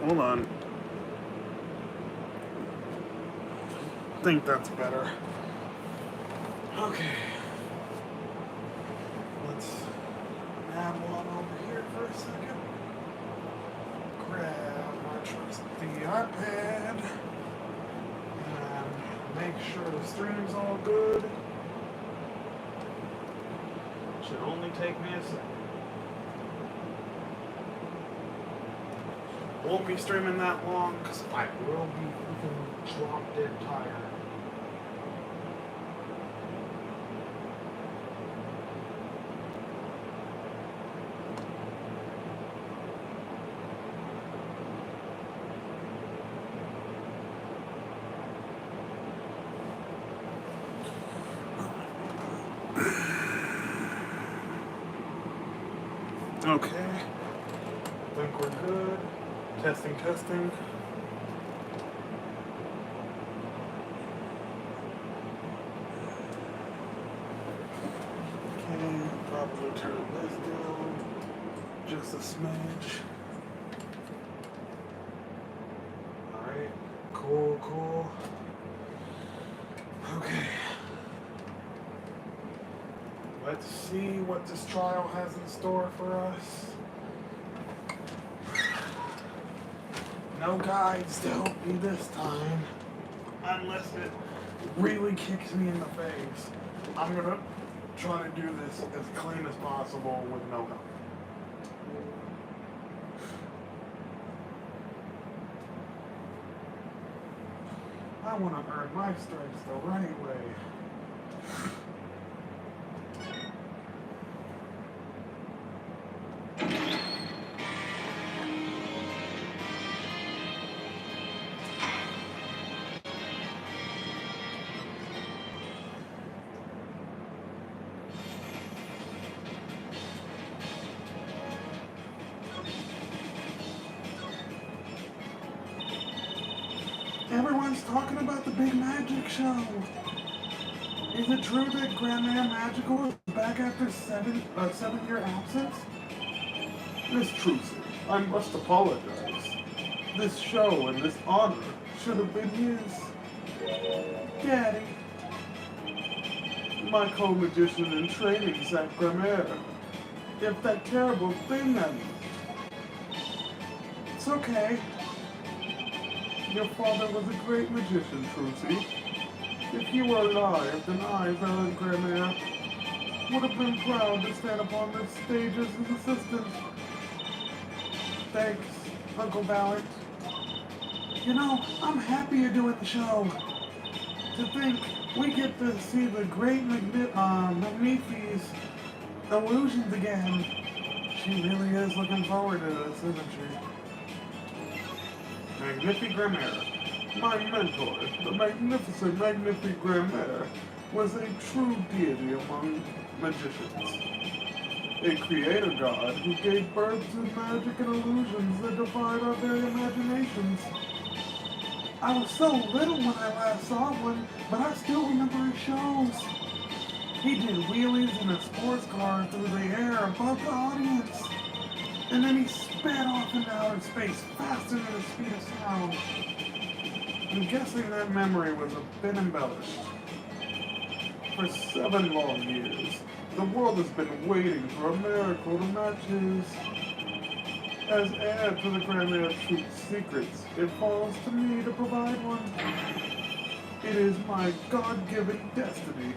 Hold on. I think that's better. Okay. Let's nab one over here for a second. Grab my trusty iPad. And make sure the stream's all good. Should only take me a second. Won't be streaming that long because I will be freaking drop dead tired. Okay. I think we're good. Testing, testing. Okay, probably turn this down just a smidge. Alright, cool, cool. Okay. Let's see what this trial has in store for us. No guides to help me this time. Unless it really kicks me in the face. I'm gonna try to do this as clean as possible with no help. I want to earn my stripes the right way. Everyone's talking about the big magic show. Is it true that Grandmere Magical is back after 7-year absence? Miss Trucy, I must apologize. This show and this honor should have been his. Daddy, my co-magician in training, Zach Grandmere. If that terrible thing happened. It's okay. Your father was a great magician, Trucy. If he were alive, then I, Valen Grandmere, would have been proud to stand upon this stage as his assistant. Thanks, Uncle Valen. You know, I'm happy you're doing the show. To think we get to see the great Magnifi's illusions again. She really is looking forward to this, isn't she? Magnifi Grandmere, my mentor, the magnificent Magnifi Grandmere, was a true deity among magicians. A creator god who gave birth to magic and illusions that defied our very imaginations. I was so little when I last saw one, but I still remember his shows. He did wheelies in a sports car through the air above the audience. And then he sped off into outer space faster than the speed of sound. I'm guessing that memory was a bit embellished. For 7 long years, the world has been waiting for a miracle to match his. As heir to the Grandmere Truth's secrets, it falls to me to provide one. It is my God-given destiny.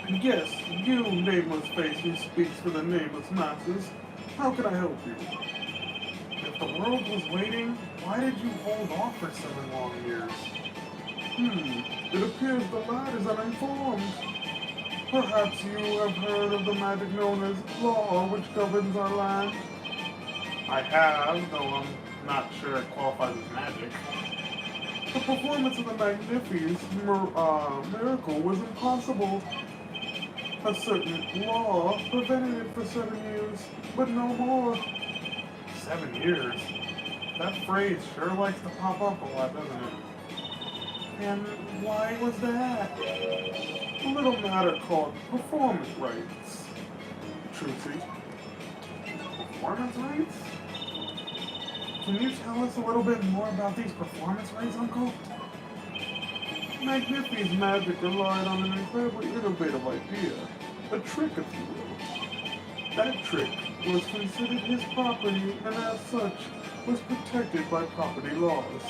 Yes, you, nameless face who speaks for the nameless masses. How can I help you? If the world was waiting, why did you hold off for 7 long years? It appears the lad is uninformed. Perhaps you have heard of the magic known as law which governs our land? I have, though I'm not sure it qualifies as magic. The performance of the Magnifi's miracle was impossible. A certain law prevented it for 7 years, but no more. 7 years? That phrase sure likes to pop up a lot, doesn't it? And why was that? A little matter called performance rights. Trucy. Performance rights? Can you tell us a little bit more about these performance rates, Uncle? Magnifi's magic relied on an incredibly innovative idea. A trick, if you will. That trick was considered his property and as such was protected by property laws.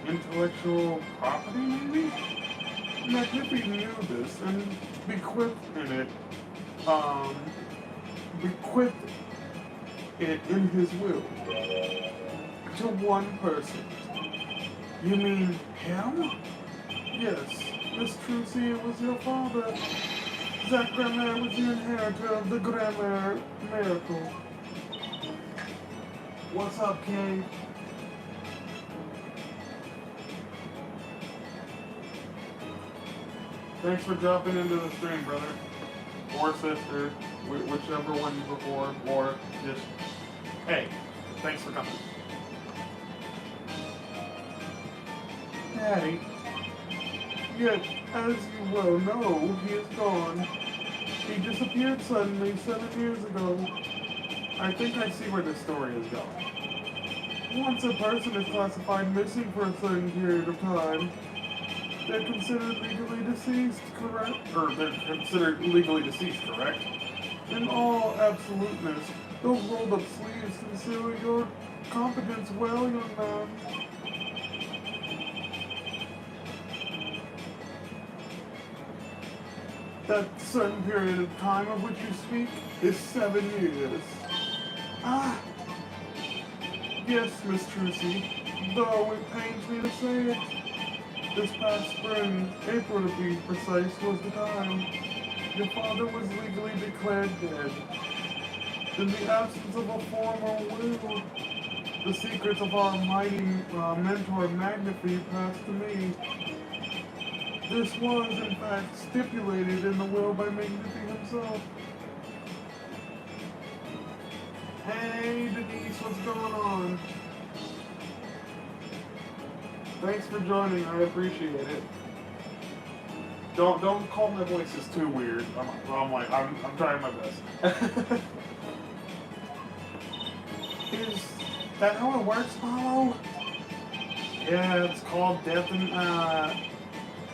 Intellectual property, maybe? Magnifi knew this and bequeathed it in his will to one person. You mean him? Yes, Miss Trucy was your father. Zack Grammaire was the inheritor of the Grammaire miracle. What's up, King? Thanks for dropping into the stream, brother. Or sister, whichever one you prefer, or just, hey, thanks for coming. Daddy, yet, as you well know, he is gone. He disappeared suddenly 7 years ago. I think I see where this story is going. Once a person is classified missing for a certain period of time, they're considered legally deceased, correct? Or they're considered legally deceased, correct? In all absoluteness, those rolled up sleeves conceal your competence well, young man. That certain period of time of which you speak is 7 years. Ah, yes, Miss Trucy, though it pains me to say it. This past spring, April to be precise, was the time. Your father was legally declared dead. In the absence of a formal will, the secrets of our mighty mentor Magnifi passed to me. This was, in fact, stipulated in the will by Magnifi himself. Hey, Denise, what's going on? Thanks for joining, I appreciate it. Don't call my voices too weird. I'm trying my best. Is that how it works, Paulo? Yeah, it's called death in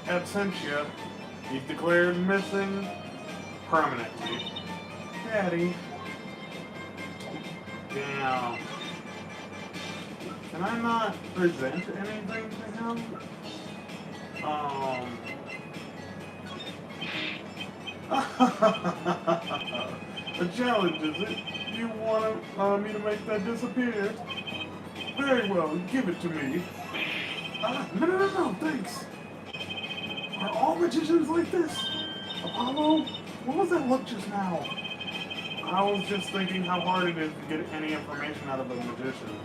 absentia. He's declared missing permanently. Daddy. Damn. Can I not present anything to him? A challenge, is it? You want me to make that disappear? Very well, give it to me. No, thanks. Are all magicians like this? Apollo, what was that look just now? I was just thinking how hard it is to get any information out of a magician.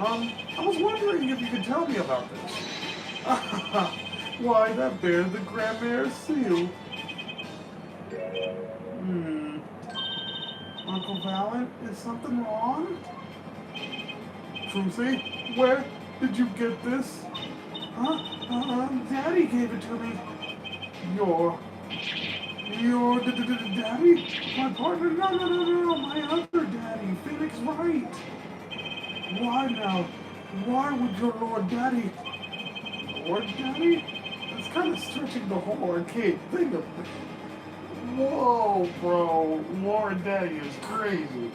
I was wondering if you could tell me about this. Why, that bears the Grammaire seal. Uncle Valen, is something wrong? Trucy, where did you get this? Daddy gave it to me. Your daddy? My partner? No, my other daddy, Phoenix Wright. Why now? Why would your Lord Daddy? Lord Daddy? It's kind of stretching the whole arcade thing of it. Whoa, bro. Lord Daddy is crazy.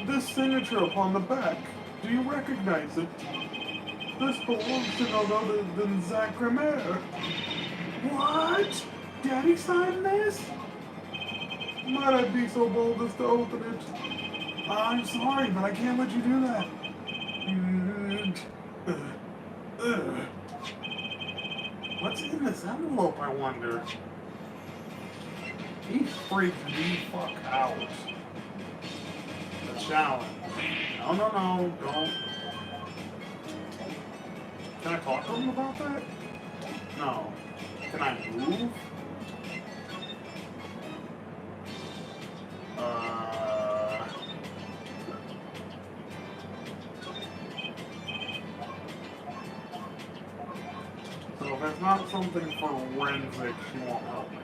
This signature upon the back. Do you recognize it? This belongs to none other than Zack Grammaire. What? Daddy signed this? Might I be so bold as to open it? I'm sorry, but I can't let you do that. What's in this envelope, I wonder? He freaked me fuck out. The challenge. No, don't. Can I talk to him about that? No. Can I move? it's not something forensic, she won't help me.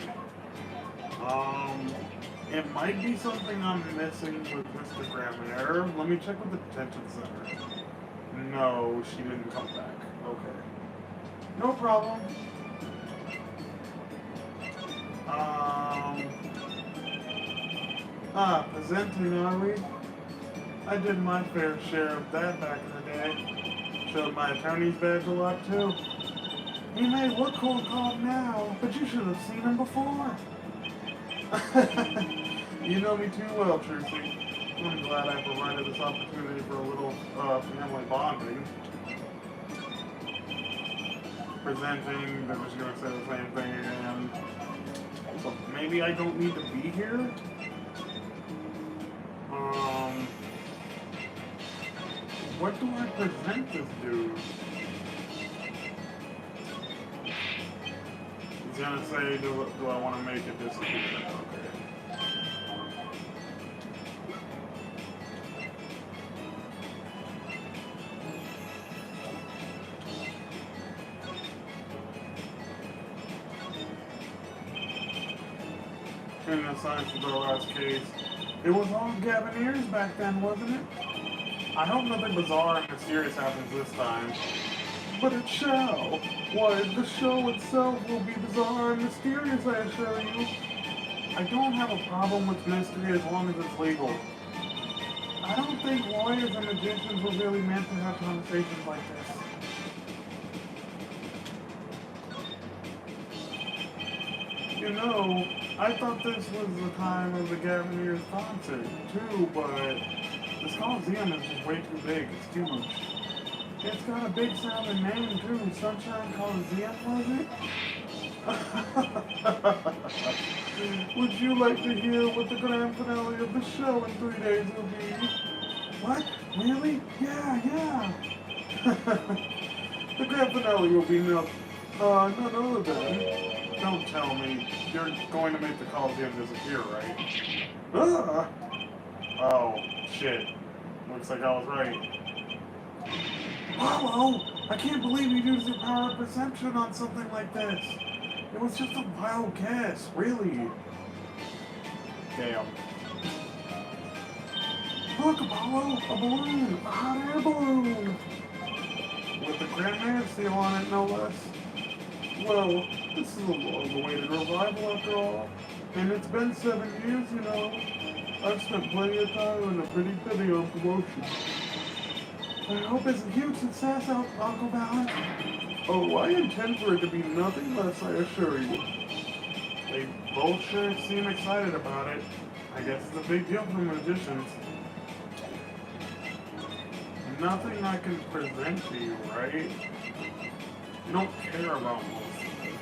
It might be something I'm missing with Mr. Grammaire. Let me check with the detention center. No, she didn't come back. Okay. No problem. Presenting, are we? I did my fair share of that back in the day. Showed my attorney's badge a lot, too. He may look cold called now, but you should have seen him before. You know me too well, Trucy. I'm glad I provided this opportunity for a little family bonding. Presenting, they're just going to say the same thing again. So maybe I don't need to be here? What do I present this dude? He's gonna say, do I want to make it disappear? Okay. In the Science of the last case, it was all Gaviniers back then, wasn't it? I hope nothing bizarre and mysterious happens this time. But it shall. Why, the show itself will be bizarre and mysterious, I assure you. I don't have a problem with mystery as long as it's legal. I don't think lawyers and magicians were really meant to have conversations like this. You know, I thought this was the time of the Gaviniers concert, too, but this Coliseum is just way too big. It's huge. It's got a big sounding name, too. Sunshine Coliseum, was it? Would you like to hear what the grand finale of the show in 3 days will be? What? Really? Yeah. The grand finale will be none other than... Don't tell me you're going to make the Coliseum disappear, right? Oh, shit. Looks like I was right. Hello! I can't believe you used your power of perception on something like this. It was just a wild guess, really. Damn. Look, Apollo! A balloon! A hot air balloon! With the Grandmaster seal on it, no less. Well, this is a long-awaited revival after all. And it's been 7 years, you know. I've spent plenty of time on a pretty penny on promotion. I hope it's a huge success, Uncle Balance. Oh, I intend for it to be nothing less, I assure you. They both sure seem excited about it. I guess it's a big deal for magicians. Nothing I can present to you, right? You don't care about most of this.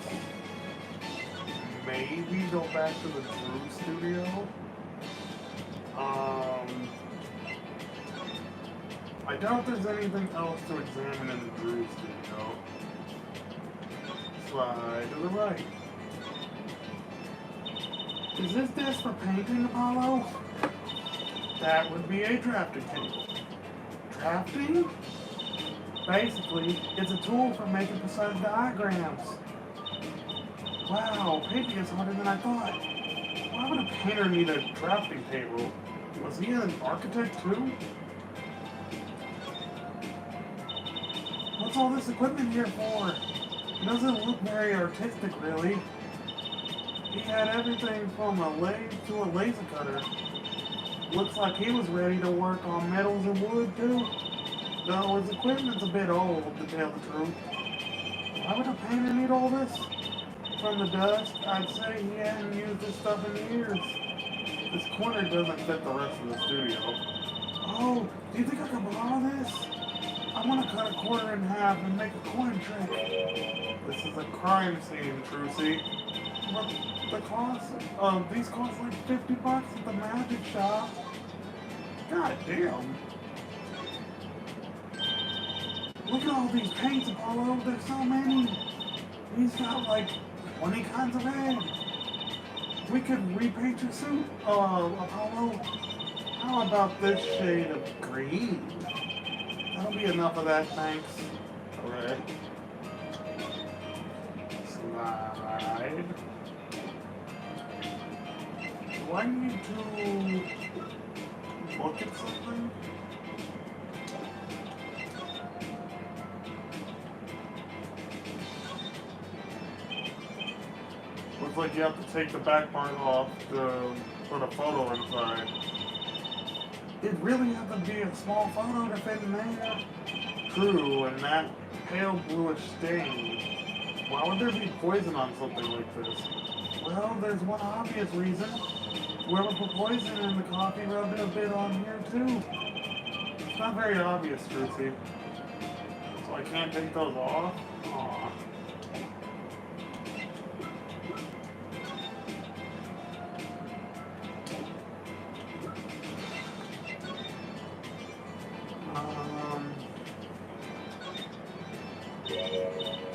Maybe go back to the Drew studio? I doubt there's anything else to examine in the Drew studio. Slide to the right. Is this desk for painting, Apollo? That would be a drafting table. Drafting? Basically, it's a tool for making precise diagrams. Wow, painting is harder than I thought. Why would a painter need a drafting table? Was he an architect too? What's all this equipment here for? It doesn't look very artistic, really. He had everything from a lathe to a laser cutter. Looks like he was ready to work on metals and wood, too. Though his equipment's a bit old, to tell the truth. Why would a painter need all this? From the dust, I'd say he hadn't used this stuff in years. This corner doesn't fit the rest of the studio. Oh, do you think I can borrow this? I want to cut a quarter in half and make a coin trick. This is a crime scene, Trucy. But these cost like $50 at the magic shop. God damn. Look at all these paints, Apollo. There's so many. He's got like 20 kinds of red. We could repaint your suit, Apollo. How about this shade of green? That'll be enough of that, thanks. Alright. side. Do I need to look at something? Looks like you have to take the back part off to put a photo inside. It really had to be a small photo to fit in there. True, and that pale bluish stain. Why would there be poison on something like this? Well, there's one obvious reason. Whoever put poison in the coffee rubbed it a bit on here too. It's not very obvious, Trucy. So I can't take those off? Aww.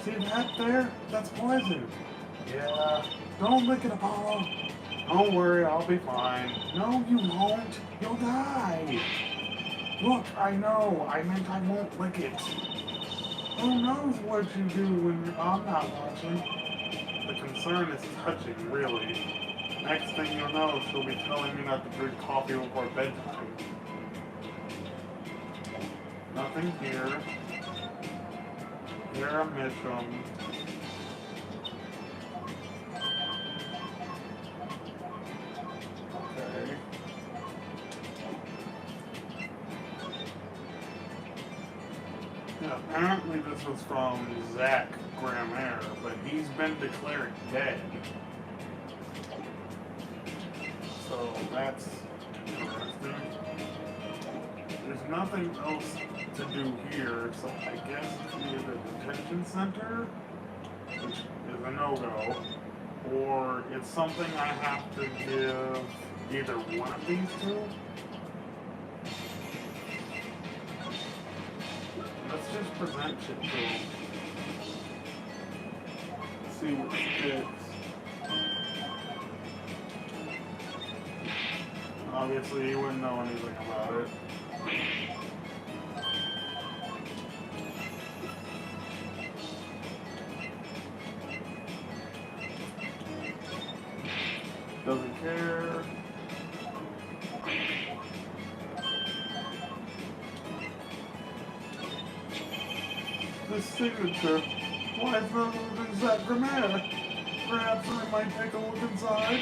See that there? That's poison. Yeah. Don't lick it, Apollo. Don't worry, I'll be fine. No, you won't. You'll die. Look, I know. I meant I won't lick it. Who knows what you do when I'm not watching? The concern is touching, really. Next thing you'll know, she'll be telling me not to drink coffee before bedtime. Nothing here. Here I miss them. Okay. Yeah, apparently this was from Zach Grammaire, but he's been declared dead. So that's interesting. There's nothing else to do here, so I guess it's either the detention center, which is a no-go, or it's something I have to give either one of these two. Let's just present shit to him. See what sticks. Obviously, you wouldn't know anything about it. Doesn't care. This signature. Why is none of Zach Grammaire? Perhaps I might take a look inside?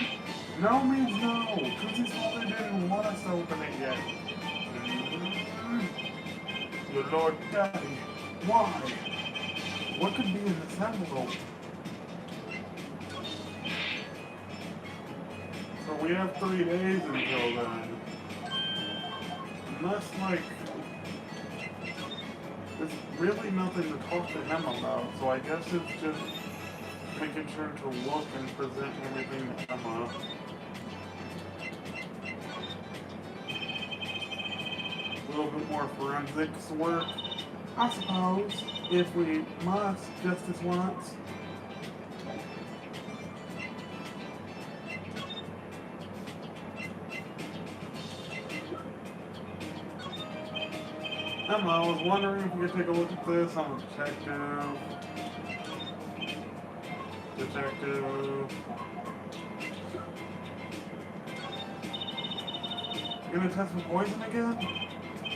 No means no, because his father didn't want us to open it yet. Your Lord Daddy, why? What could be in this envelope? So we have 3 days until then. Unless, like, there's really nothing to talk to him about, so I guess it's just making sure to look and present everything to Emma. A little bit more forensics work, I suppose, if we must, just this once. Emma, I was wondering if we could take a look at this. I'm a detective. You gonna test for poison again?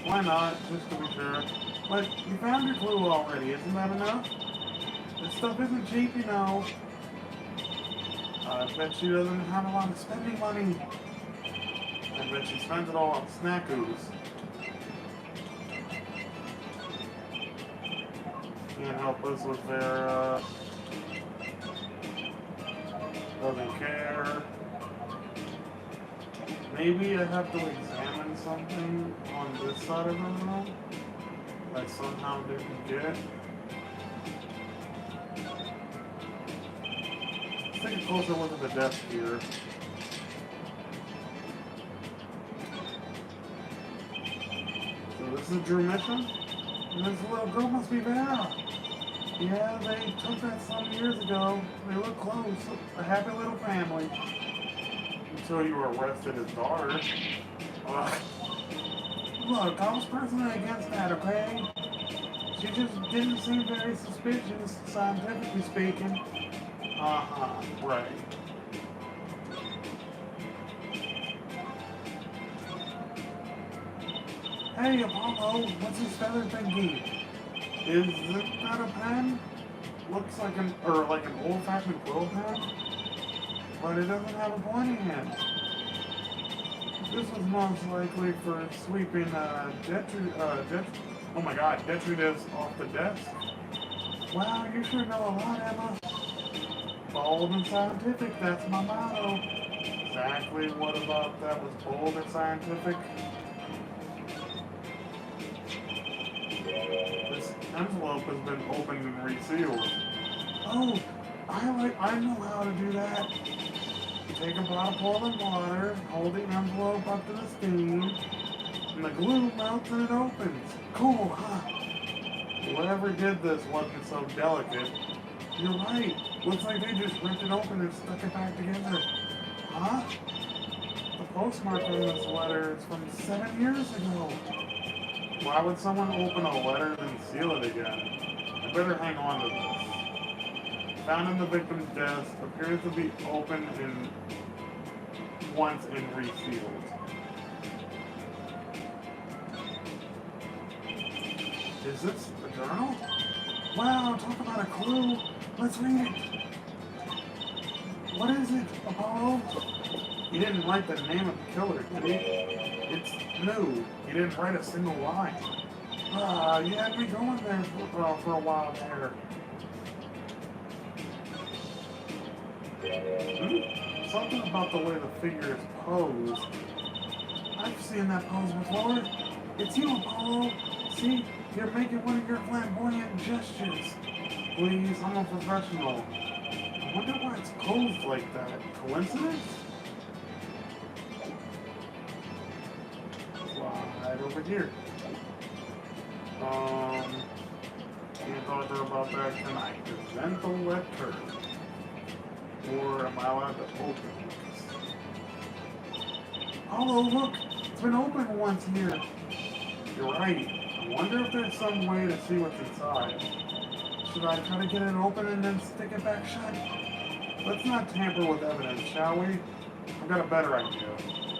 Why not, just to be sure. But you found your clue already, isn't that enough? This stuff isn't cheap, you know. I bet she doesn't have a lot of spending money. I bet she spends it all on snackoos. Can't help us with their, doesn't care. Maybe I have to examine something on this side of the room that I somehow didn't get. Let's take a closer look at the desk here. So this is Drew mission? And this little girl must be Vera. Yeah, they took that some years ago. They look close. A happy little family. Until you arrested his daughter. Look, I was personally against that, okay? She just didn't seem very suspicious, scientifically speaking. Right. Hey, Apollo, what's this feather thingy? Is that a pen? Looks like an old-fashioned quill pen, but it doesn't have a pointy end. This was most likely for sweeping detritus off the desk. Wow, you sure know a lot, Emma. Bold and scientific, that's my motto. Exactly what about that was bold and scientific? This envelope has been opened and resealed. Oh, I know how to do that. You take a bottle of boiling water, hold the envelope up to the steam, and the glue melts and it opens. Cool, huh? Whoever did this wasn't so delicate. You're right. Looks like they just ripped it open and stuck it back together. Huh? The postmark on this letter is from 7 years ago. Why would someone open a letter and seal it again? I better hang on to this. Found in the victim's desk, appears to be open and once and resealed. Is this a journal? Wow, talk about a clue. Let's read it. What is it, Apollo? He didn't write the name of the killer, did he? It's new. He didn't write a single line. You had me going there for a while there. Something about the way the figure is posed. I've seen that pose before. It's you, Apollo. See, you're making one of your flamboyant gestures. Please, I'm a professional. I wonder why it's posed like that. Coincidence? Right over here. Can't talk to her about that tonight. Present the letter. Or am I allowed to open this? Oh, look! It's been open once here. You're right. I wonder if there's some way to see what's inside. Should I try to get it open and then stick it back shut? Let's not tamper with evidence, shall we? I've got a better idea.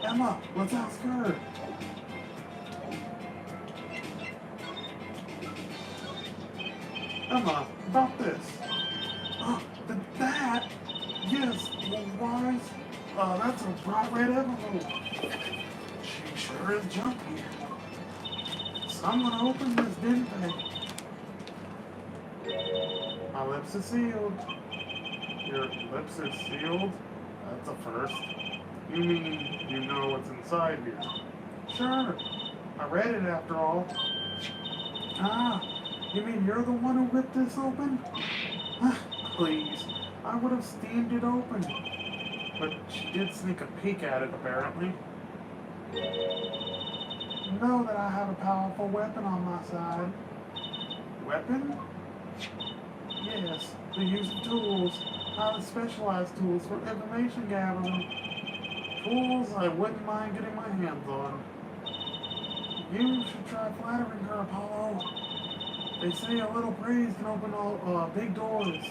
Emma, let's ask her. Emma, about this. That? Yes, well, why? That's a bright red envelope. She sure is jumpy. Someone opened this, didn't they? My lips are sealed. Your lips are sealed? That's a first. You mean you know what's inside here? Sure. I read it after all. You mean you're the one who ripped this open? Please. I would have steamed it open. But she did sneak a peek at it, apparently. Know that I have a powerful weapon on my side. Weapon? Yes, the use of tools. Highly specialized tools for information gathering. Tools I wouldn't mind getting my hands on. You should try flattering her, Apollo. They say a little praise can open all big doors.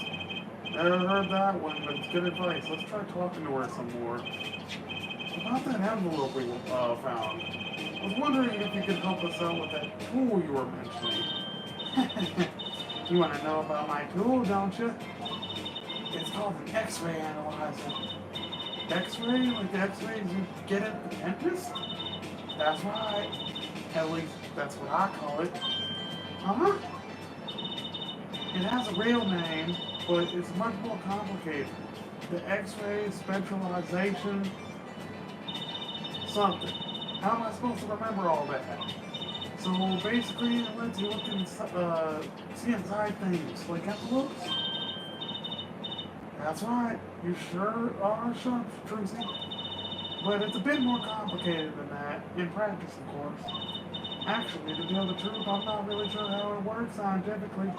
Never heard that one, but it's good advice. Let's try talking to her some more. About that envelope we found. I was wondering if you could help us out with that tool you were mentioning. You want to know about my tool, don't you? It's called an X-ray analyzer. X-ray? Like the X-rays you get at the dentist? That's right. At least that's what I call it. Uh-huh. It has a real name, but it's much more complicated. The X-ray spectralization something. How am I supposed to remember all that? So basically, it lets you look and see inside things, like envelopes. That's right. You sure are sharp, Trucy. But it's a bit more complicated than that, in practice, of course. Actually, to tell the truth, I'm not really sure how it works scientifically.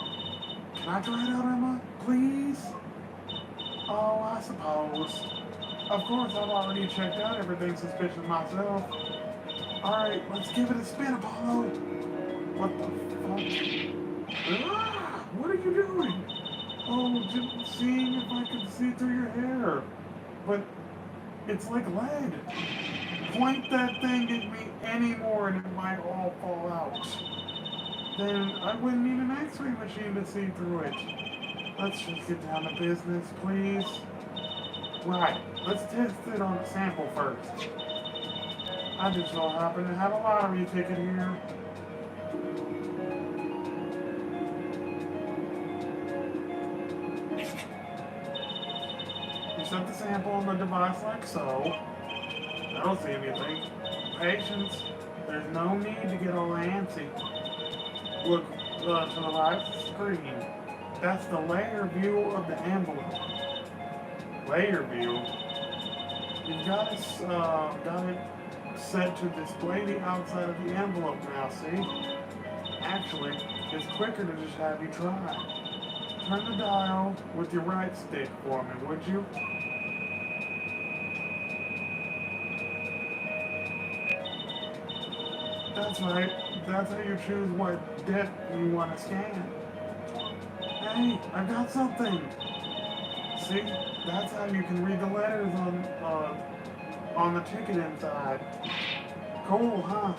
Can I try it out, Emma? Please? Oh, I suppose. Of course, I've already checked out everything suspicious myself. Alright, let's give it a spin, Apollo. What the fuck? What are you doing? Oh, just seeing if I could see through your hair. But it's like lead. Point that thing at me anymore and it might all fall out. Then I wouldn't need an x-ray machine to see through it. Let's just get down to business, please. Right, let's test it on a sample first. I just so happen to have a lottery ticket here. You set the sample on the device like so. I don't see anything. Patience. There's no need to get all antsy. Look to the right of the screen. That's the layer view of the envelope. Layer view? You've got it set to display the outside of the envelope now, see? Actually, it's quicker to just have you try. Turn the dial with your right stick for me, would you? That's right. That's how you choose what depth you want to scan. Hey, I got something. See, that's how you can read the letters on the ticket inside. Cool, huh?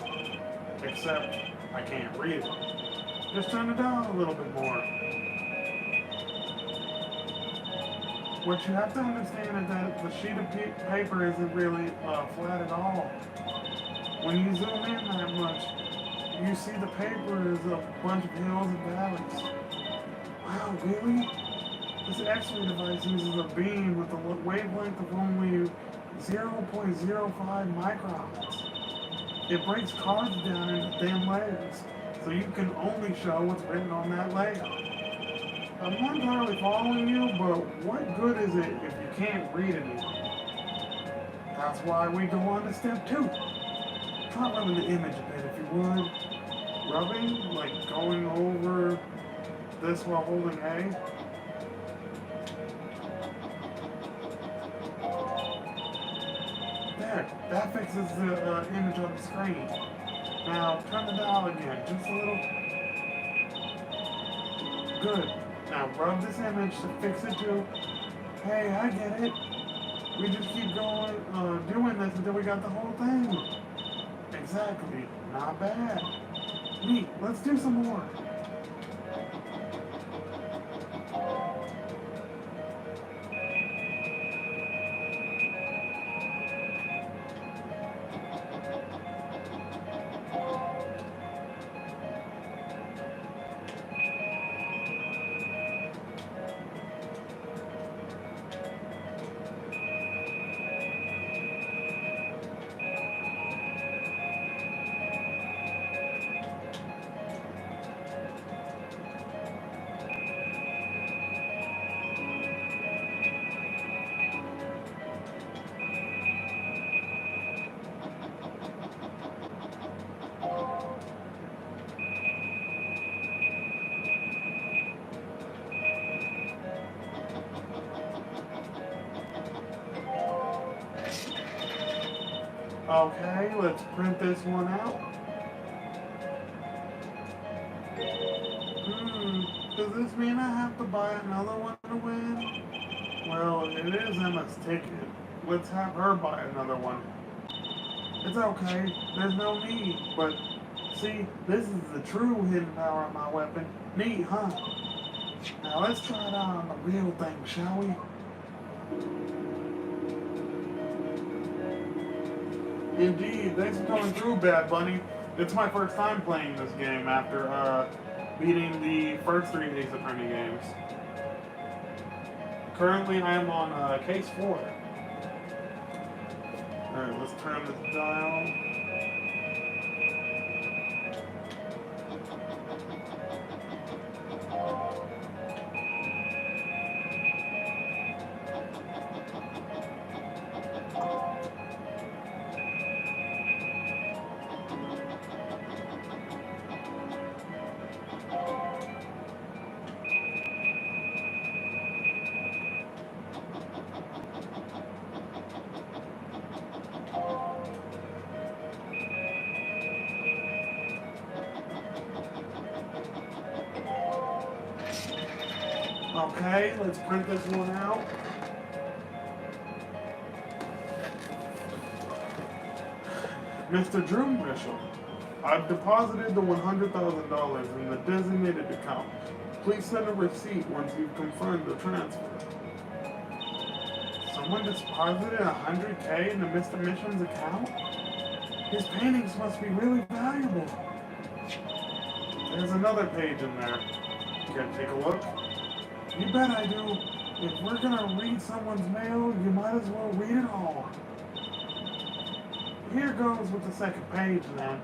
Except I can't read it. Just turn it down a little bit more. What you have to understand is that the sheet of paper isn't really flat at all. When you zoom in that much, you see the paper is a bunch of hills and valleys. Wow, really? This X-ray device uses a beam with a wavelength of only 0.05 microns. It breaks cards down into thin layers, so you can only show what's written on that layer. I'm not entirely following you, but what good is it if you can't read anything? That's why we go on to step 2. Try rubbing the image a bit if you would. Rubbing, like going over this while holding A. There, that fixes the image on the screen. Now, turn the dial again, just a little. Good. Now, rub this image to fix it too. Hey, I get it. We just keep going, doing this until we got the whole thing. Exactly. Not bad. Neat. Let's do some more. Okay, let's print this one out. Does this mean I have to buy another one to win? Well, it is Emma's ticket. Let's have her buy another one. It's okay, there's no need, but see, this is the true hidden power of my weapon. Neat, huh? Now let's try it out on the real thing, shall we? Indeed, thanks for coming through, Bad Bunny. It's my first time playing this game after beating the first 3 Ace Attorney games. Currently, I am on case 4. Alright, let's turn this dial. Okay, let's print this one out. Mr. Drew Mitchell, I've deposited the $100,000 in the designated account. Please send a receipt once you've confirmed the transfer. Someone deposited $100K into Mr. Mitchell's account? His paintings must be really valuable. There's another page in there. You gotta take a look. You bet I do. If we're gonna read someone's mail, you might as well read it all. Here goes with the second page then.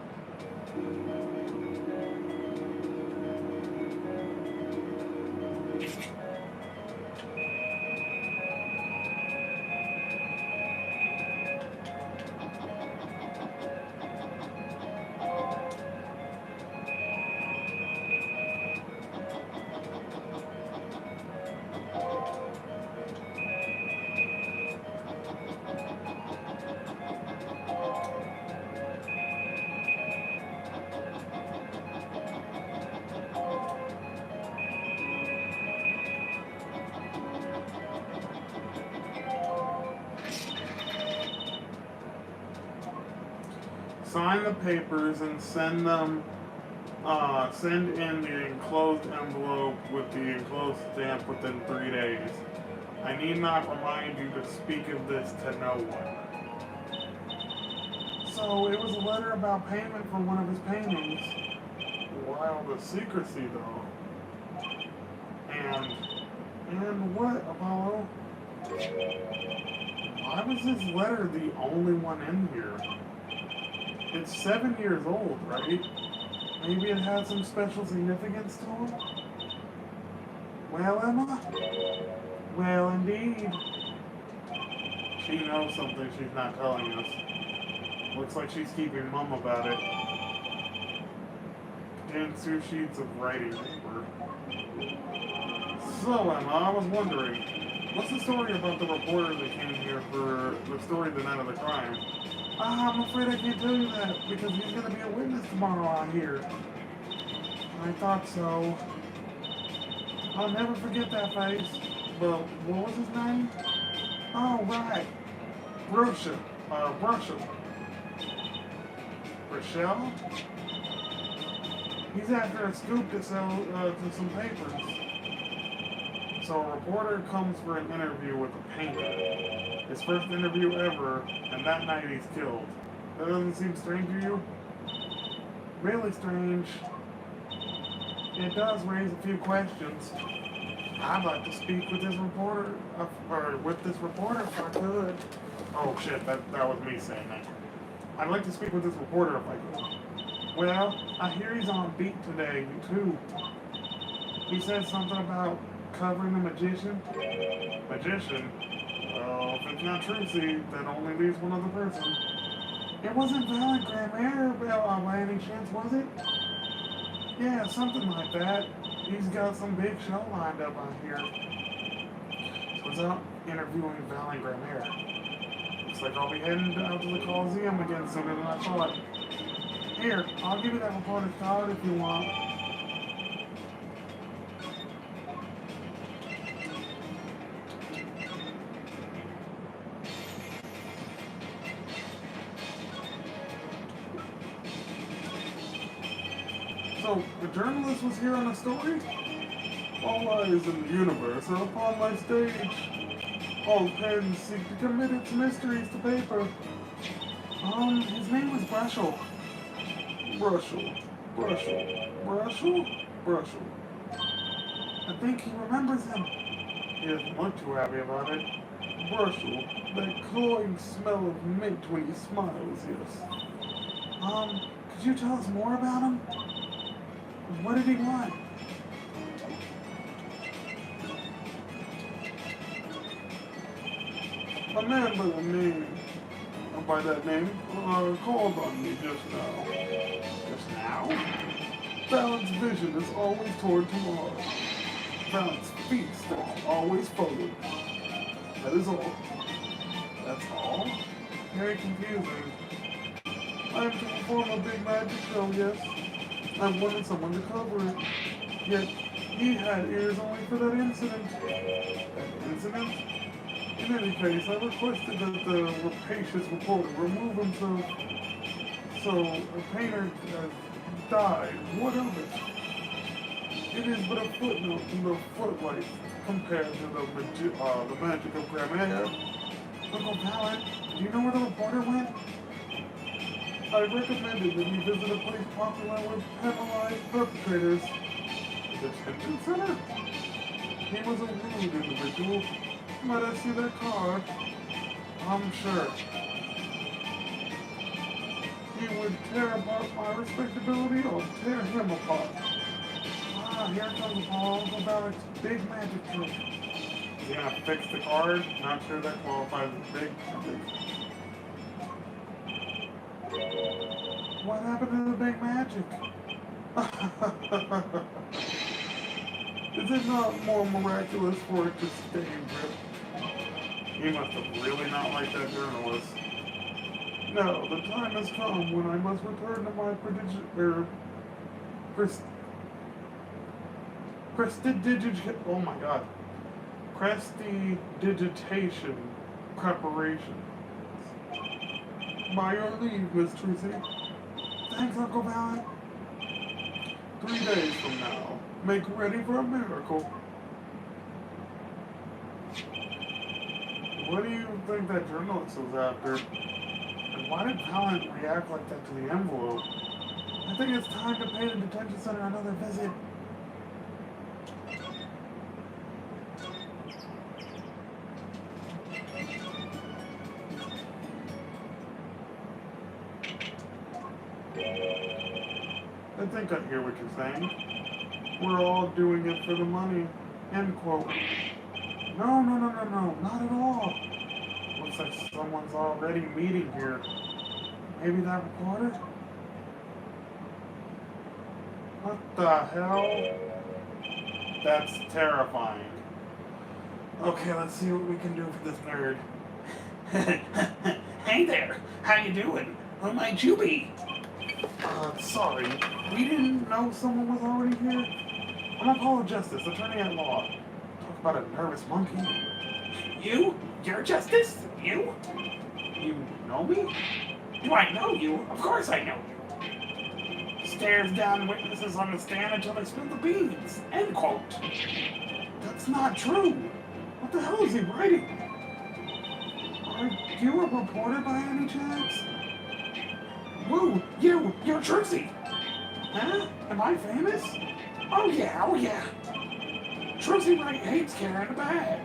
Sign the papers and send in the enclosed envelope with the enclosed stamp within 3 days. I need not remind you to speak of this to no one. So it was a letter about payment for one of his paintings. Wild the secrecy though. And what, Apollo? Why was this letter the only one in here? It's 7 years old, right? Maybe it had some special significance to him? Well, Emma? Well, indeed. She knows something she's not telling us. Looks like she's keeping mum about it. And 2 sheets of writing paper. So, Emma, I was wondering, what's the story about the reporter that came here for the story the night of the crime? I'm afraid I can't tell you that, because he's going to be a witness tomorrow out here. I thought so. I'll never forget that face. But what was his name? Oh, right. Rochelle. Rochelle? He's after a scoop to sell to some papers. So a reporter comes for an interview with a painter. His first interview ever, and that night he's killed. That doesn't seem strange to you? Really strange. It does raise a few questions. I'd like to speak with this reporter, if I could. Oh shit, that was me saying that. I'd like to speak with this reporter if I could. Well, I hear he's on beat today, too. He said something about covering the magician. Magician? Well, if it's not Trucy, that only leaves one other person. It wasn't Valid Grammar by any chance, was it? Yeah, something like that. He's got some big show lined up out here. So it's out interviewing Valid Grammar. Looks like I'll be heading out to the Coliseum again sooner than I thought. Here, I'll give you that reporter's card if you want. So, the journalist was here on a story? All eyes in the universe are upon my stage. All pens seek to commit its mysteries to paper. His name was Brushel. Brushel. I think he remembers him. He doesn't look too happy about it. Brushel, that cloying smell of mint when he smiles, yes. Could you tell us more about him? What did he want? A man by that name, called on me just now. Just now? Fallon's vision is always toward tomorrow. Fallon's feast is always forward. That is all. That's all? Very confusing. I am to perform a big magic show, yes. I wanted someone to cover it. Yet, He had ears only for that incident. That incident? In any case, I requested that the rapacious reporter remove himself, so a painter has died. What of it? It is but a footnote in the footlights compared to the magic of Grammaire. Uncle Pallet, do you know where the reporter went? I recommended that he visit a place popular with penalized perpetrators. The detention center? He was a rude individual. Let us see that card. I'm sure. He would tear apart my respectability or tear him apart. Ah, here comes Paul Uncle Ballard's big magic trick. Is he gonna fix the card? Not sure that qualifies as big magic. What happened to the big magic? Is it not more miraculous for it to stay in grip? He must have really not liked that journalist. No, the time has come when I must return to my oh my god, prestidigitation preparation. By your leave, Miss Trucy. Thanks, Uncle Valiant. 3 days from now, make ready for a miracle. What do you think that journalist was after? And why did Valiant react like that to the envelope? I think it's time to pay the detention center another visit. I think I hear what you're saying. We're all doing it for the money. End quote. No, not at all. Looks like someone's already meeting here. Maybe that reporter? What the hell? That's terrifying. Okay, let's see what we can do for this nerd. Hey there, how you doing? Who might you be? Sorry. We didn't know someone was already here. I'm Apollo Justice, attorney at law. Talk about a nervous monkey. You? You're Justice? You? You know me? Do I know you? Of course I know you. Stares down witnesses on the stand until they spill the beans. End quote. That's not true. What the hell is he writing? Are you a reporter by any chance? Woo, you're Trucy. Huh? Am I famous? Oh yeah. Trucy Wright hates carrying a bag.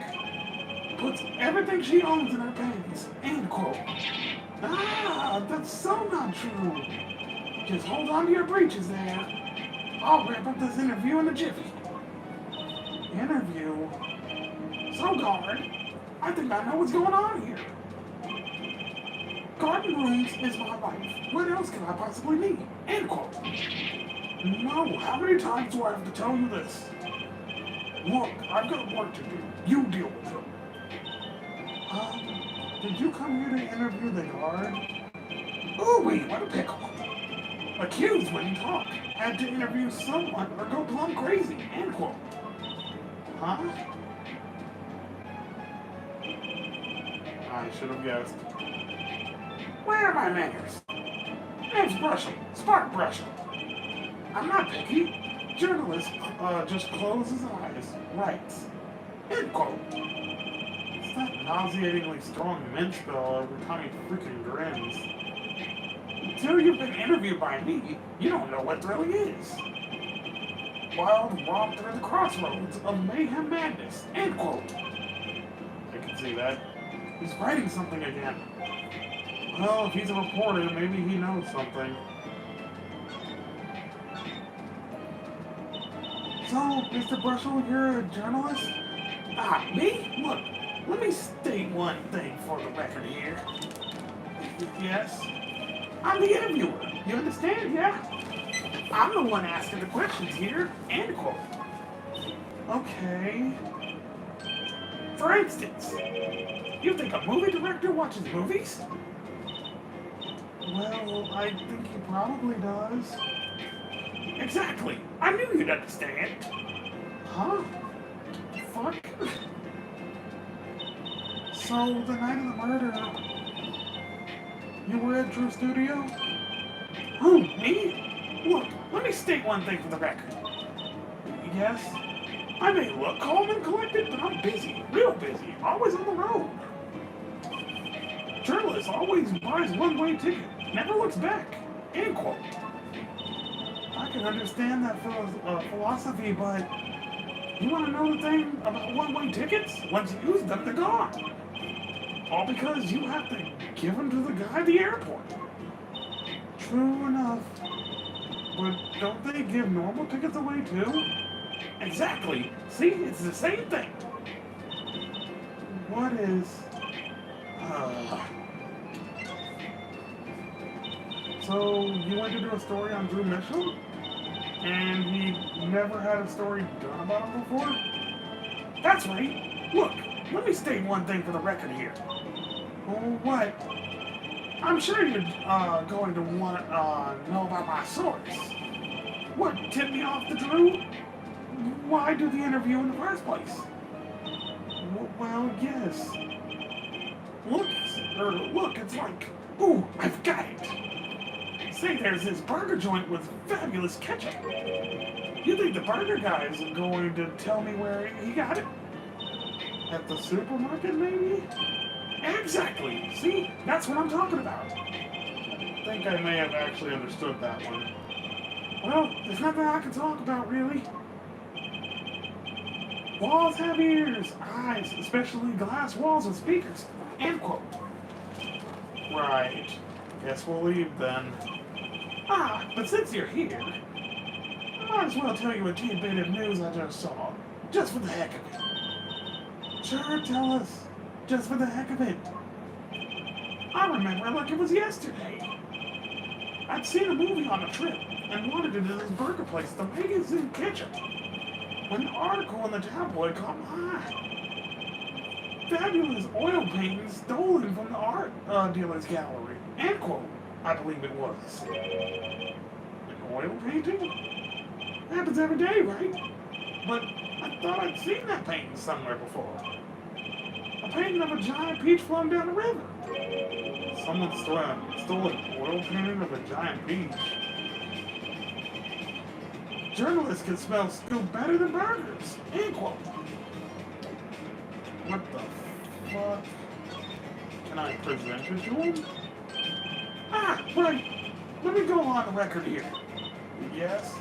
Puts everything she owns in her panties. End quote. Ah, that's so not true. Just hold on to your breeches there. I'll wrap up this interview in a jiffy. Interview? So, guard, I think I know what's going on here. Garden Rooms is my life. What else can I possibly need? End quote. No, how many times do I have to tell you this? Look, I've got work to do. You deal with it. Did you come here to interview the guard? Ooh, wait, what a pickle. Accused wouldn't talk. Had to interview someone or go plumb crazy. End quote. Huh? I should have guessed. Where are my manners? Name's Brushel, Spark Brushel. I'm not picky. Journalist just close his eyes. Writes. End quote. It's that nauseatingly strong mint spell every time he freaking grins. Until you've been interviewed by me, you don't know what really is. Wild romp through the crossroads of mayhem madness. End quote. I can see that. He's writing something again. Well, if he's a reporter, maybe he knows something. So, Mr. Brushel, you're a journalist? Ah, me? Look, let me state one thing for the record here. Yes? I'm the interviewer. You understand, yeah? I'm the one asking the questions here. End quote. Okay. For instance, you think a movie director watches movies? Well, I think he probably does. Exactly. I knew you'd understand. Huh? Fuck? So, the night of the murder, you were at Drew's studio? Who, me? Look, let me state one thing for the record. Yes? I may look calm and collected, but I'm busy. Real busy. Always on the road. Journalist always buys one-way ticket. Never looks back. End quote. I can understand that philosophy, but you want to know the thing about one-way tickets? Once you use them, they're gone. All because you have to give them to the guy at the airport. True enough. But don't they give normal tickets away too? Exactly. See, it's the same thing. What is... So, you went to do a story on Drew Mitchell? And he never had a story done about him before? That's right. Look, let me state one thing for the record here. Oh, what? I'm sure you're going to want to know about my source. What tipped me off to Drew? Why do the interview in the first place? Well, yes. Look, it's like, ooh, I've got it. Say there's this burger joint with fabulous ketchup. You think the burger guy is going to tell me where he got it? At the supermarket, maybe? Exactly. See? That's what I'm talking about. I think I may have actually understood that one. Well, there's nothing I can talk about, really. Walls have ears, eyes, especially glass walls with speakers. End quote. Right. Guess we'll leave then. Ah, but since you're here, I might as well tell you a tidbit of news I just saw. Just for the heck of it. Sure, tell us. Just for the heck of it. I remember like it was yesterday. I'd seen a movie on a trip and wanted to do this burger place, the Vegas in Ketchup, when an article in the tabloid caught my eye. Fabulous oil paintings stolen from the art dealer's gallery. End quote, I believe it was. An oil painting? Happens every day, right? But I thought I'd seen that painting somewhere before. A painting of a giant peach flowing down the river. Someone stole an oil painting of a giant peach. Journalists can smell still better than burgers. End quote. What the fuck? Can I present it to him? Ah, right. Let me go on the record here. Yes?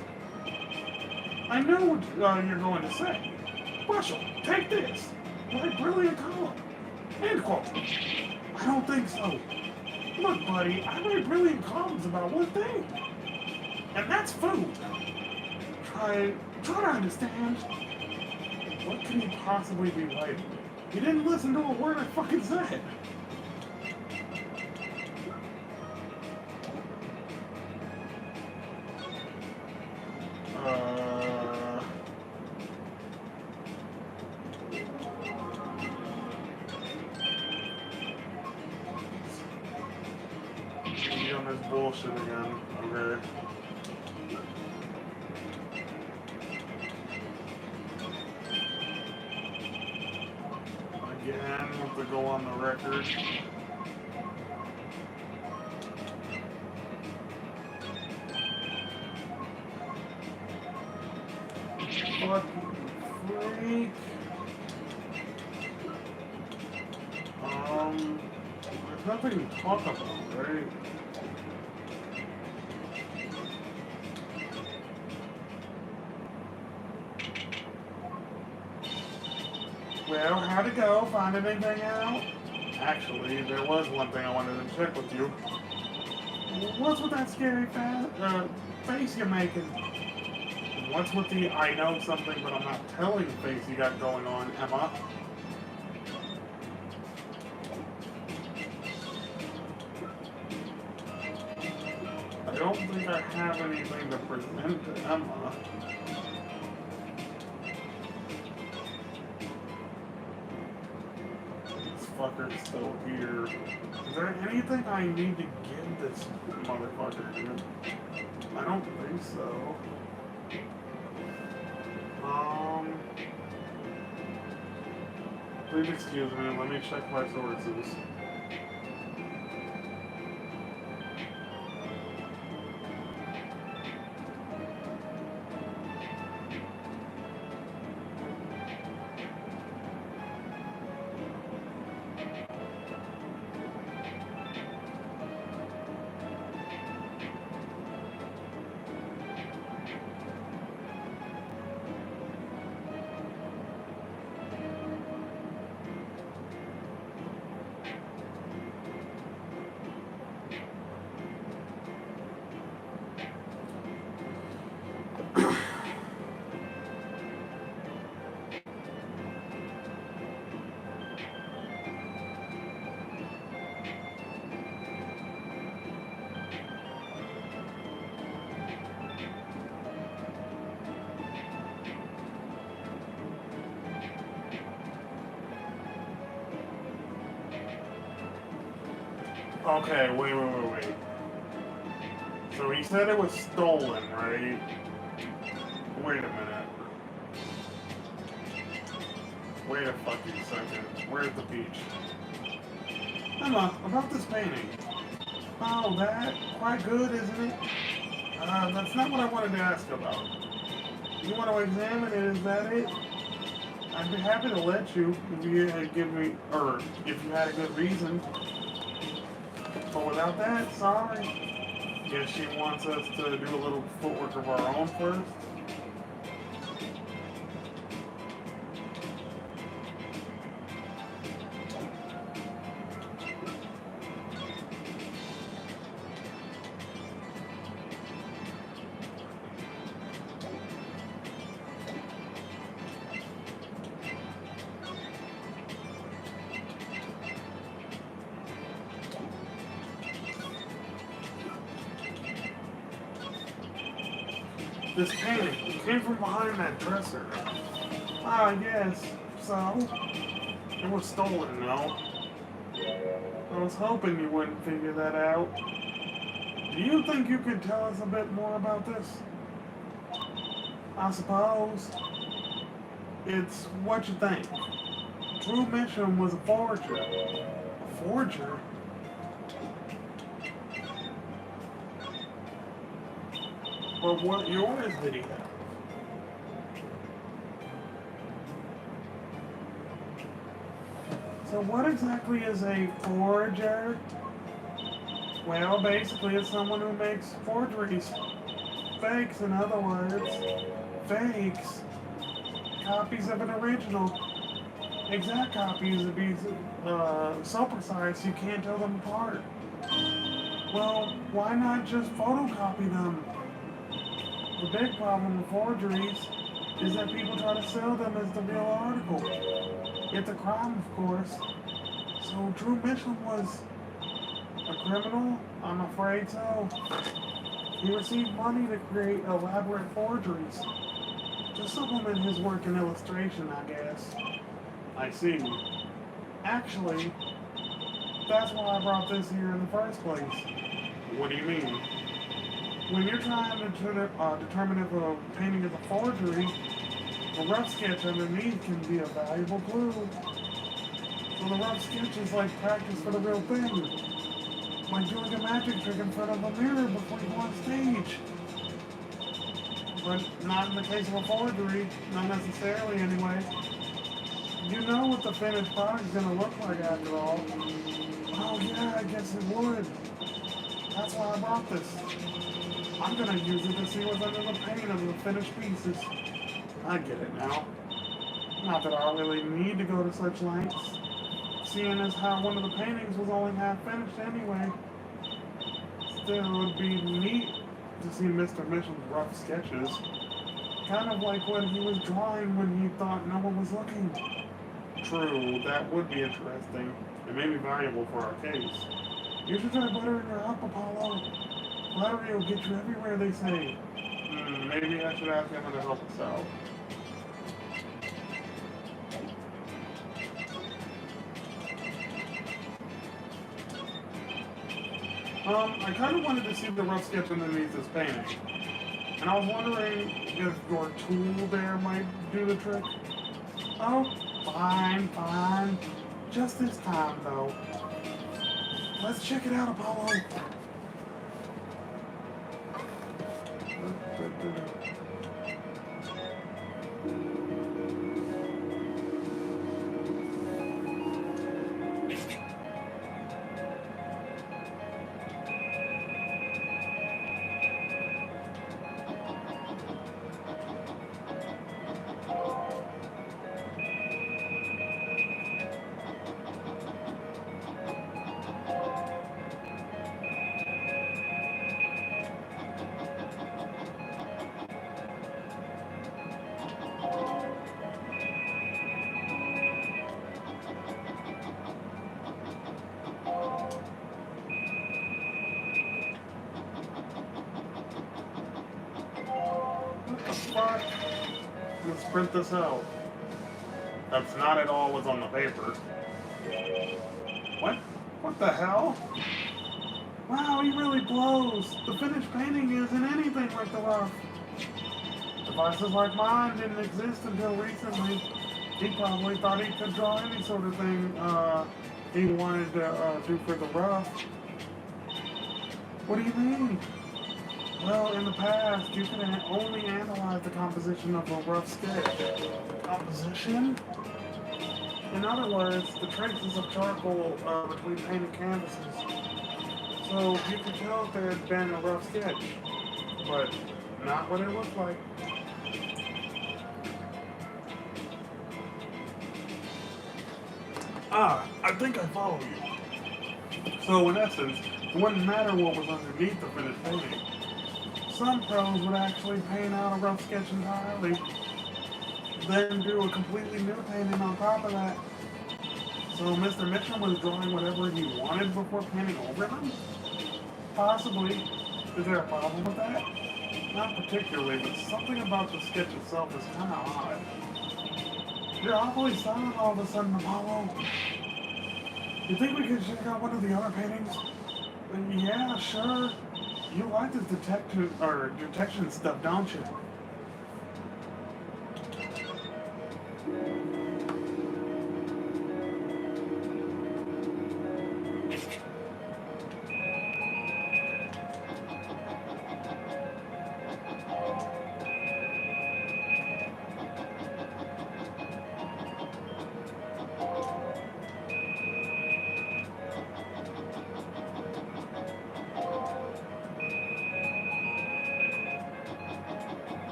I know what you're going to say. Marshall, take this. My brilliant column. End quote. I don't think so. Look, buddy, I write brilliant columns about one thing. And that's food. Try to understand. What can he possibly be writing? He didn't listen to a word I fucking said. He's on this bullshit again. Okay. Again, have to go on the record. Fucking freak. There's nothing to talk about, right? Well, how'd it go? Find anything out? Actually, there was one thing I wanted to check with you. What's with that scary face you're making? What's with the I know something but I'm not telling face you got going on, Emma? I don't think I have anything to present to Emma. This fucker's still here. Is there anything I need to give this motherfucker? I don't think so. Um, please excuse me, let me check my sources. Okay, wait. So he said it was stolen, right? Wait a minute. Wait a fucking second. Where's the beach? Emma, about this painting. Oh, that? Quite good, isn't it? That's not what I wanted to ask about. You want to examine it, is that it? I'd be happy to let you if you had give me, or if you had a good reason. But without that, sorry. Guess she wants us to do a little footwork of our own first. This painting came from behind that dresser. Ah, yes. So? It was stolen, no? I was hoping you wouldn't figure that out. Do you think you could tell us a bit more about this? I suppose. It's what you think. True Mission was a forger. A forger? But what yours did he have? So what exactly is a forger? Well, basically it's someone who makes forgeries. Fakes, in other words. Fakes. Copies of an original. Exact copies would be so precise you can't tell them apart. Well, why not just photocopy them? The big problem with forgeries is that people try to sell them as the real article. It's a crime, of course. So True Mission was a criminal? I'm afraid so. He received money to create elaborate forgeries. To supplement his work in illustration, I guess. I see. Actually, that's why I brought this here in the first place. What do you mean? When you're trying to determine if a painting is a forgery, a rough sketch underneath can be a valuable clue. So the rough sketch is like practice for the real thing. Like doing a magic trick in front of a mirror before you go on stage. But not in the case of a forgery, not necessarily anyway. You know what the finished product is going to look like after all. Oh yeah, I guess it would. That's why I brought this. I'm gonna use it to see what's under the paint of the finished pieces. I get it now. Not that I really need to go to such lengths, seeing as how one of the paintings was only half finished anyway. Still, it would be neat to see Mr. Mission's rough sketches. Kind of like what he was drawing when he thought no one was looking. True, that would be interesting. It may be valuable for our case. You should try buttering her up, Apollo. Flattery will get you everywhere, they say. Maybe I should ask Emma to help us out. I kind of wanted to see the rough sketch underneath this painting. And I was wondering, if your tool there might do the trick. Oh, fine, fine. Just this time, though. Let's check it out, Apollo. What the fuck? Let's print this out. That's not at all what's on the paper. What? What the hell? Wow, he really blows. The finished painting isn't anything like the rough. Devices like mine didn't exist until recently. He probably thought he could draw any sort of thing he wanted to do for the rough. What do you mean? Well, in the past, you could only analyze the composition of a rough sketch. Composition? In other words, the traces of charcoal between painted canvases. So you could tell if there had been a rough sketch, but not what it looked like. Ah, I think I follow you. So in essence, it wouldn't matter what was underneath the finished painting. Some pros would actually paint out a rough sketch entirely, then do a completely new painting on top of that. So Mr. Mitchell was drawing whatever he wanted before painting over them? Possibly. Is there a problem with that? Not particularly, but something about the sketch itself is kind of odd. You're awfully silent all of a sudden, Apollo. You think we could check out one of the other paintings? Yeah, sure. You like this detection stuff, don't you?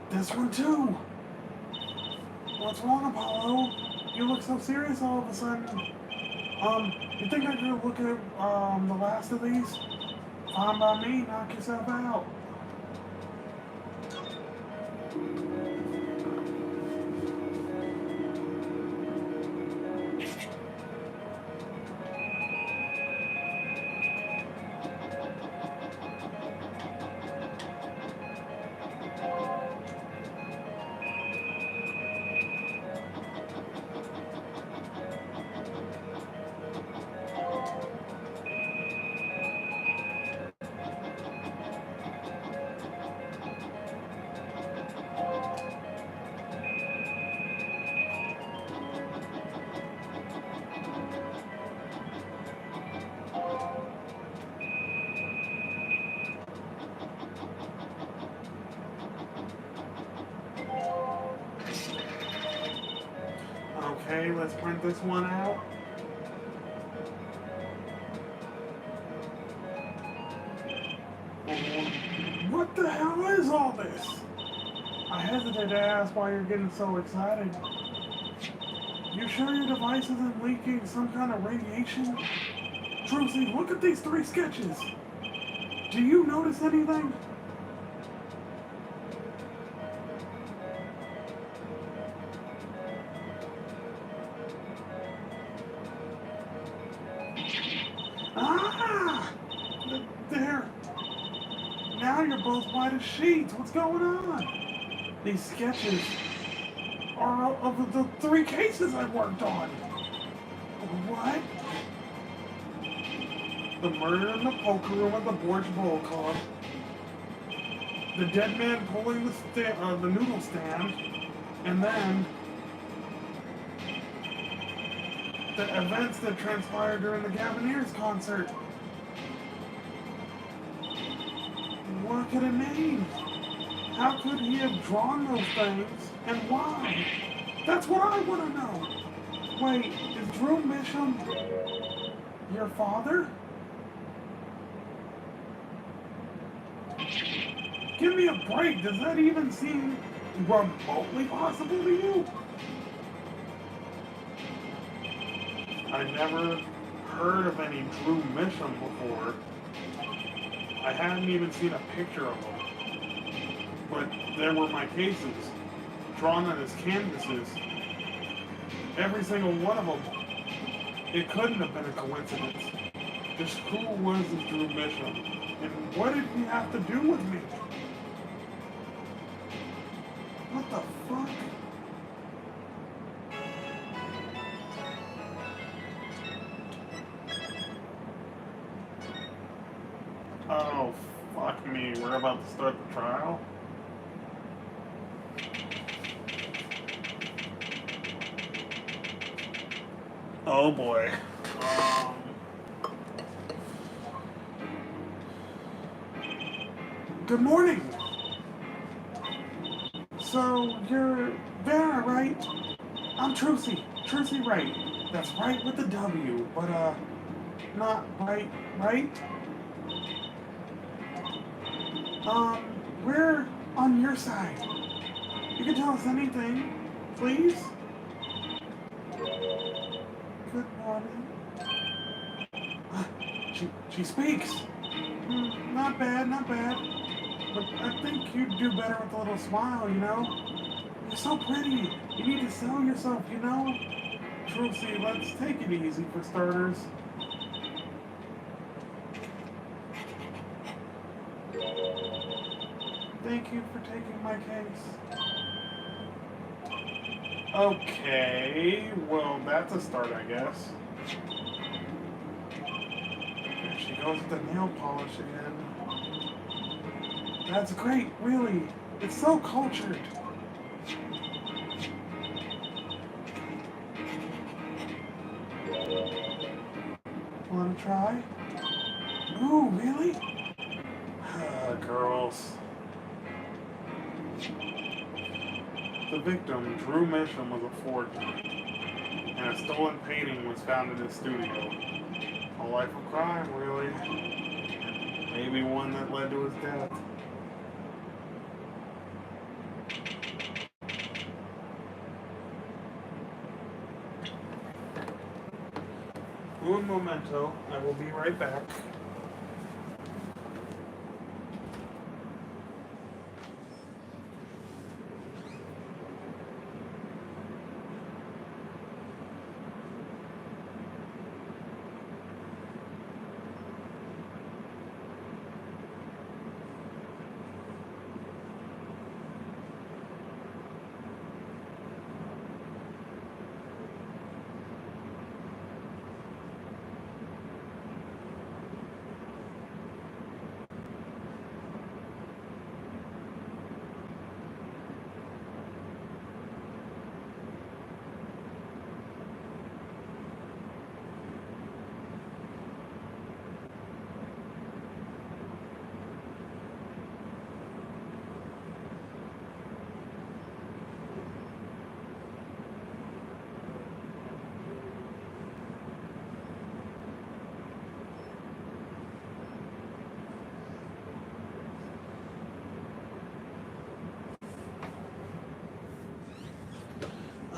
This one too. What's wrong, Apollo? You look so serious all of a sudden. You think I could look at the last of these? Fine by me, knock yourself out. Okay, let's print this one out. What the hell is all this? I hesitate to ask why you're getting so excited. You sure your device isn't leaking some kind of radiation? Trucy, look at these 3 sketches. Do you notice anything? both white as sheets. What's going on? These sketches are of the 3 cases I worked on. What? The murder in the poker room at the Borge Bowl Club. The dead man pulling the noodle stand. And then the events that transpired during the Gavineers concert. What could it mean? How could he have drawn those things, and why? That's what I want to know. Wait, is Drew Misham your father? Give me a break. Does that even seem remotely possible to you? I never heard of any Drew Misham before. I hadn't even seen a picture of him. But there were my cases, drawn on his canvases. Every single one of them. It couldn't have been a coincidence. Just who was this Drew Misham? And what did he have to do with me? What the fuck? Oh, fuck me. We're about to start the trial? Oh boy. Good morning. So, you're Vera, right? I'm Trucy. Trucy Wright. That's right with the W, but, not right, right? We're on your side. You can tell us anything, please? Good morning. She speaks. Not bad, not bad. But I think you'd do better with a little smile, you know? You're so pretty. You need to sell yourself, you know? Trucy, let's take it easy for starters. Thank you for taking my case. Okay, well, that's a start, I guess. There she goes with the nail polish again. That's great, really. It's so cultured. Wanna try? Ooh, really? Girls. The victim, Drew Misham, was a forger, and a stolen painting was found in his studio. A life of crime, really. Maybe one that led to his death. Un momento, I will be right back.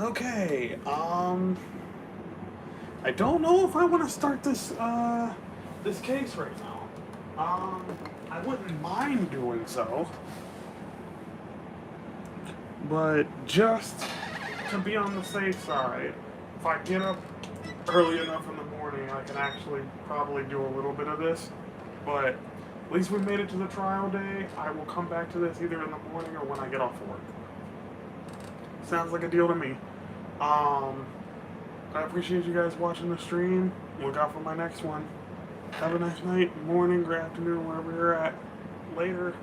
Okay, I don't know if I want to start this case right now. I wouldn't mind doing so, but just to be on the safe side, if I get up early enough in the morning, I can actually probably do a little bit of this, but At least we made it to the trial day. I will come back to this either in the morning or when I get off work. Sounds like a deal to me. I appreciate you guys watching the stream. Look out for my next one. Have a nice night, morning, or afternoon, wherever you're at. Later.